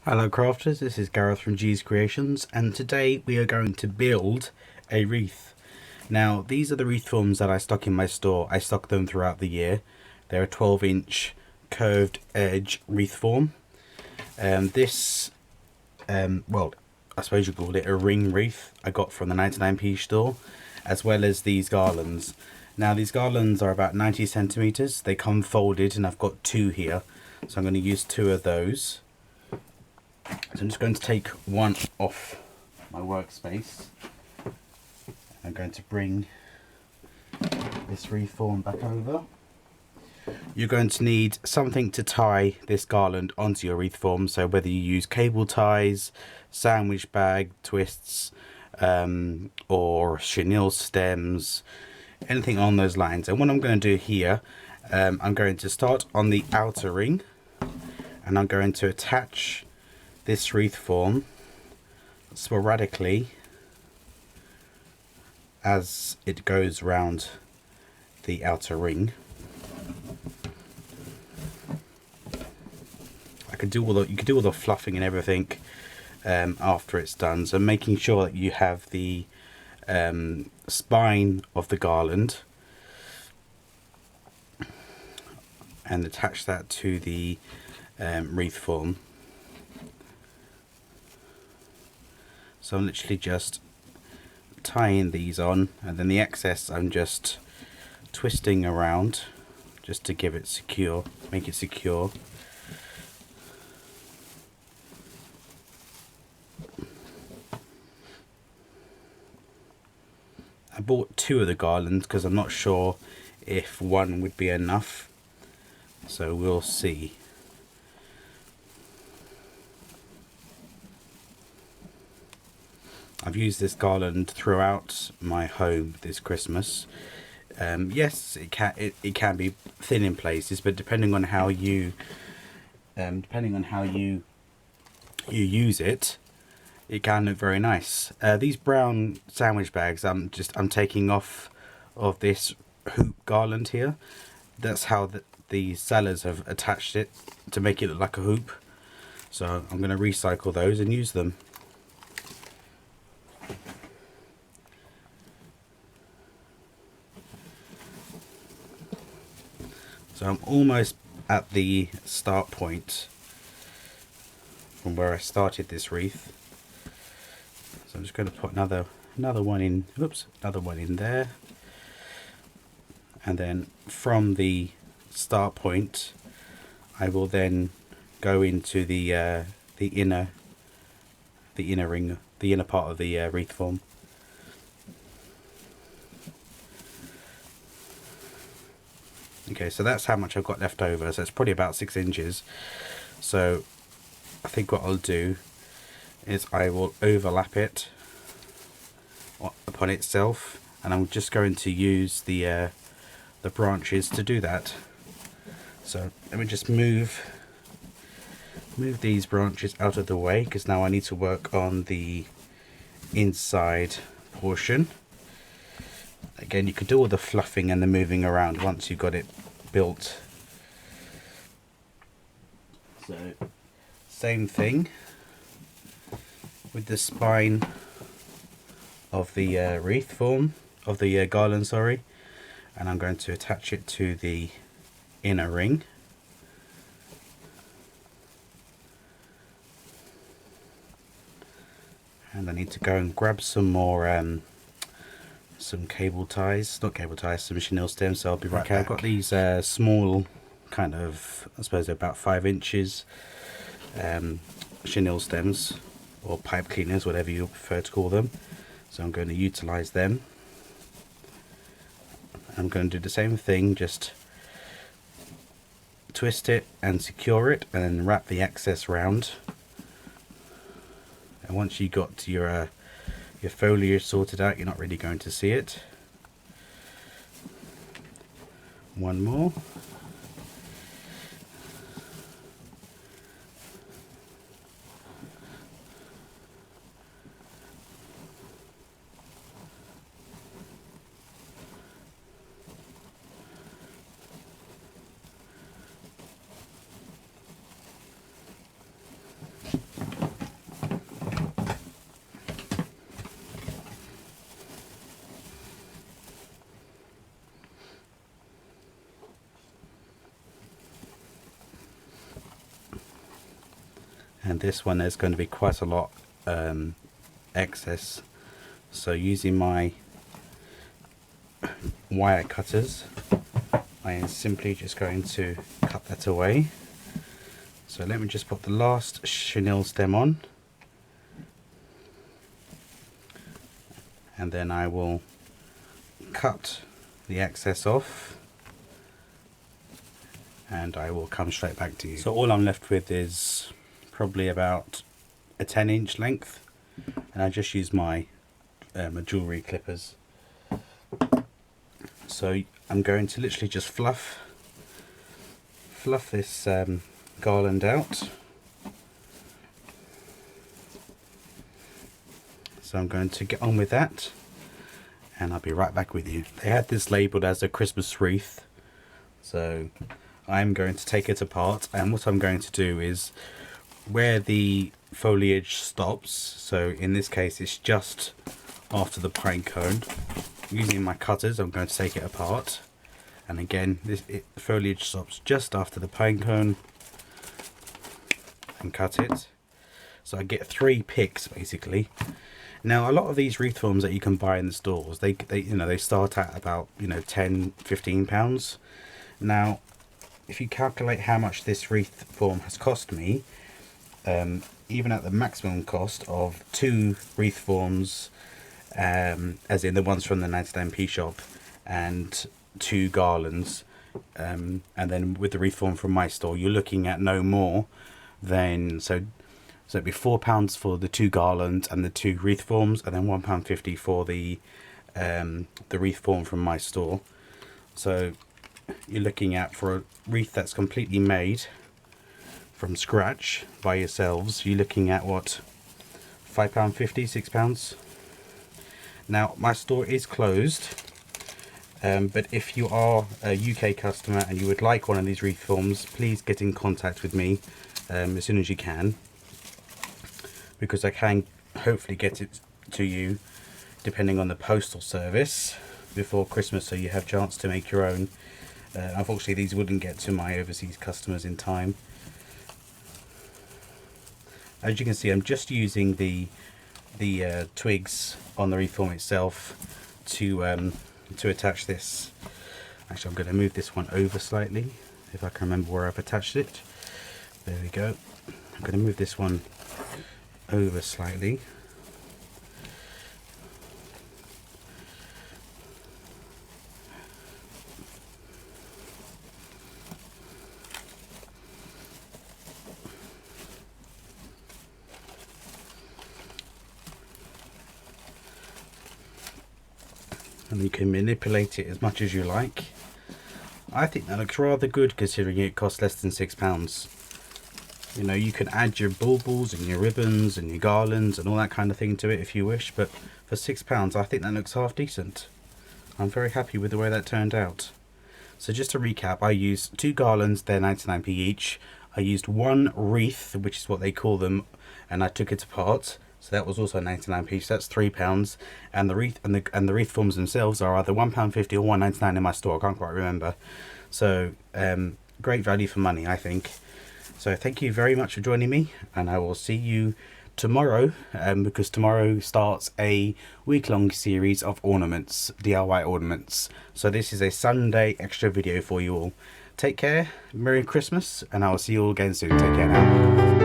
Hello crafters, this is Gareth from G's Creations, and today we are going to build a wreath. Now these are the wreath forms that I stock in my store. I stock them throughout the year. They're a 12-inch curved edge wreath form. This, well, I suppose you call it a ring wreath I got from the 99p store, as well as these garlands. Now these garlands are about 90 centimeters. They come folded and I've got two here, so I'm going to use two of those. So I'm just going to take one off my workspace. I'm going to bring this wreath form back over. You're going to need something to tie this garland onto your wreath form, so whether you use cable ties, sandwich bag twists, or chenille stems, anything on those lines. And what I'm going to do here, I'm going to start on the outer ring and I'm going to attach this wreath form sporadically as it goes round the outer ring. You can do all the fluffing and everything after it's done, so making sure that you have the spine of the garland and attach that to the wreath form. So I'm literally just tying these on, and then the excess I'm just twisting around just to give it secure, make it secure. I bought two of the garlands because I'm not sure if one would be enough, so we'll see. I've used this garland throughout my home this Christmas. Yes, it can be thin in places, but depending on how you use it, it can look very nice. These brown sandwich bags, I'm taking off of this hoop garland here. That's how the sellers have attached it to make it look like a hoop. So I'm going to recycle those and use them. So I'm almost at the start point from where I started this wreath. So I'm just going to put another one in. Oops, another one in there. And then from the start point, I will then go into the inner ring, the inner part of the wreath form. Okay, so that's how much I've got left over, so it's probably about 6 inches. So I think what I'll do is I will overlap it upon itself, and I'm just going to use the branches to do that. So let me just move these branches out of the way, because now I need to work on the inside portion. Again, you could do all the fluffing and the moving around once you've got it built. So, same thing with the spine of the wreath form, of the garland, sorry. And I'm going to attach it to the inner ring. And I need to go and grab some more some cable ties, not cable ties, some chenille stems, so I'll be right back. I've got these small, kind of, I suppose they're about 5 inches, chenille stems, or pipe cleaners, whatever you prefer to call them. So I'm going to utilize them. I'm going to do the same thing, just twist it and secure it, and then wrap the excess round. And once you got your foliage sorted out, you're not really going to see it. One more. and this one there's going to be quite a lot excess, so using my wire cutters I am simply just going to cut that away. So let me just put the last chenille stem on, and then I will cut the excess off, and I will come straight back to you. So all I'm left with is probably about a 10-inch length, and I just use my jewellery clippers. So I'm going to literally just fluff this garland out. So I'm going to get on with that, and I'll be right back with you. They had this labelled as a Christmas wreath, so I'm going to take it apart, and what I'm going to do is where the foliage stops, so in this case it's just after the pine cone, using my cutters I'm going to take it apart, and again the foliage stops just after the pine cone, and cut it. So I get 3 picks basically. Now a lot of these wreath forms that you can buy in the stores, they start at about 10-15 pounds. Now if you calculate how much this wreath form has cost me, even at the maximum cost of 2 wreath forms, as in the ones from the 99p shop, and 2 garlands, and then with the wreath form from my store, you're looking at no more than, so it'd be £4 for the 2 garlands and the 2 wreath forms, and then £1.50 for the wreath form from my store. So you're looking at, for a wreath that's completely made from scratch by yourselves, you're looking at what, £5.50, £6. Now my store is closed, but if you are a UK customer and you would like one of these wreath forms, please get in contact with me as soon as you can, because I can hopefully get it to you depending on the postal service before Christmas, so you have a chance to make your own. Unfortunately these wouldn't get to my overseas customers in time. As you can see, I'm just using the twigs on the wreath form itself to attach this. Actually, I'm going to move this one over slightly, if I can remember where I've attached it. There we go. I'm going to move this one over slightly. And you can manipulate it as much as you like. I think that looks rather good considering it costs less than £6. You know, you can add your baubles and your ribbons and your garlands and all that kind of thing to it if you wish, but for £6 I think that looks half decent. I'm very happy with the way that turned out. So just to recap, I used 2 garlands, they're 99p each. I used 1 wreath, which is what they call them, and I took it apart. So that was also 99p, so that's £3. And the wreath and the wreath forms themselves are either £1.50 or £1.99 in my store. I can't quite remember. So great value for money, I think. So thank you very much for joining me, and I will see you tomorrow, because tomorrow starts a week-long series of ornaments, DIY ornaments. So this is a Sunday extra video for you all. Take care, Merry Christmas, and I will see you all again soon. Take care now.